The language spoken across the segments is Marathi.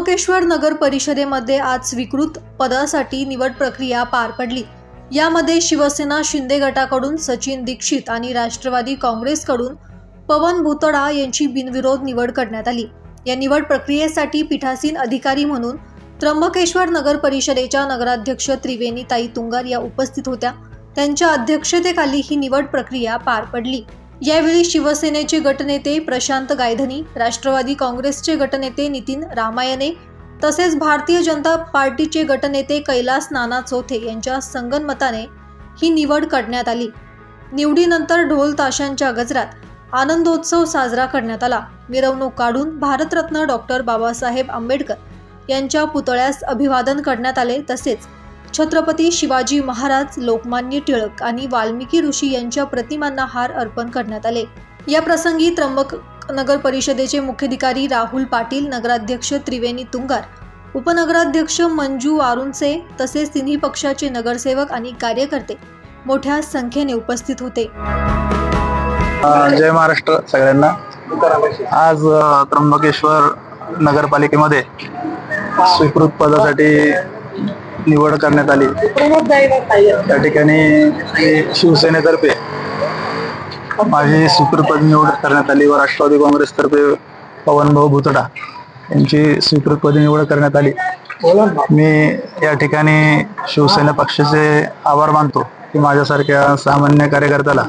त्र्यंबकेश्वर नगर परिषदेमध्ये आज स्वीकृत पदासाठी निवड प्रक्रिया पार पडली। यामध्ये शिवसेना शिंदे गटाकडून सचिन दीक्षित आणि राष्ट्रवादी काँग्रेसकडून पवन भुतडा यांची बिनविरोध निवड करण्यात आली। या निवड प्रक्रियेसाठी पीठासीन अधिकारी म्हणून त्र्यंबकेश्वर नगर परिषदेच्या नगराध्यक्ष त्रिवेणीताई तुंगार या उपस्थित होत्या। त्यांच्या अध्यक्षतेखाली ही निवड प्रक्रिया पार पडली। यावेळी शिवसेनेचे गटनेते प्रशांत गायधनी, राष्ट्रवादी काँग्रेसचे गटनेते नितीन रामायणे तसेच भारतीय जनता पार्टीचे गटनेते कैलास नाना चौथे यांच्या संगनमताने ही निवड करण्यात आली। निवडीनंतर ढोल ताशांच्या गजरात आनंदोत्सव साजरा करण्यात आला। मिरवणूक काढून भारतरत्न डॉक्टर बाबासाहेब आंबेडकर यांच्या पुतळ्यास अभिवादन करण्यात आले। तसेच छत्रपती शिवाजी महाराज, लोकमान्य टिळक आणि वाल्मिकी ऋषी यांच्या प्रतिमांना हार अर्पण करण्यात आले। या प्रसंगी त्र्यंबक नगर परिषदेचे मुख्याधिकारी राहुल पाटील, नगराध्यक्ष त्रिवेणी तुंगार, उपनगराध्यक्ष मंजू वारुंचे तसेच तिन्ही पक्षाचे नगरसेवक आणि कार्यकर्ते मोठ्या संख्येने उपस्थित होते। जय महाराष्ट्र सगळ्यांना। आज त्र्यंबकेश्वर नगरपालिकेमध्ये स्वीकृत पदासाठी निवड करण्यात आली। त्या ठिकाणी शिवसेनेतर्फे माझी स्वीकृत पद निवड करण्यात आली व राष्ट्रवादी काँग्रेसतर्फे पवनभाऊ भुतडा यांची स्वीकृत पद निवड करण्यात आली। मी या ठिकाणी शिवसेना पक्षाचे आभार मानतो की माझ्यासारख्या सामान्य कार्यकर्त्याला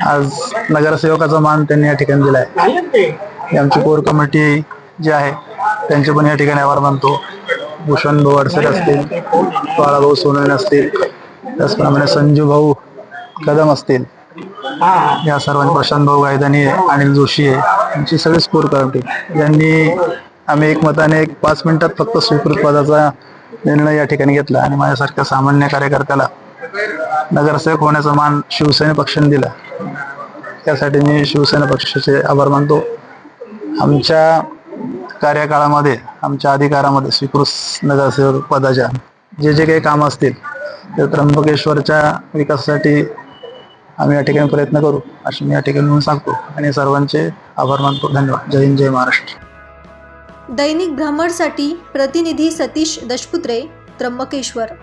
आज नगरसेवकाचा मान त्यांनी या ठिकाणी दिला आहे। आमची कोर कमिटी जी आहे त्यांचे पण या ठिकाणी आभार मानतो। भूषण भाऊ अडसरे असतील, बाळाभाऊ सोनवणे असतील, त्याचप्रमाणे संजू भाऊ कदम असतील, या सर्वांनी प्रशांत भाऊ गायधनी, अनिल जोशी आहे, यांची सगळी कोर कमिटी यांनी आम्ही एकमताने 5 मिनिटात फक्त स्वीकृत पदाचा निर्णय या ठिकाणी घेतला आणि माझ्यासारख्या सामान्य कार्यकर्त्याला नगरसेवक होण्याचा मान शिवसेना पक्षाने दिला। त्यासाठी मी शिवसेना पक्षाचे आभार मानतो। आमच्या कार्यकाळामध्ये, आमच्या अधिकारामध्ये स्वीकृत नगरसेवक पदाच्या जे काही कामं असतील ते त्र्यंबकेश्वरच्या विकासासाठी आम्ही या ठिकाणी प्रयत्न करू असे मी या ठिकाणी सांगतो आणि सर्वांचे आभार मानतो। धन्यवाद। जय हिंद, जय महाराष्ट्र। दैनिक भ्रमरसाठी प्रतिनिधी सतीश दशपुत्रे, त्र्यंबकेश्वर।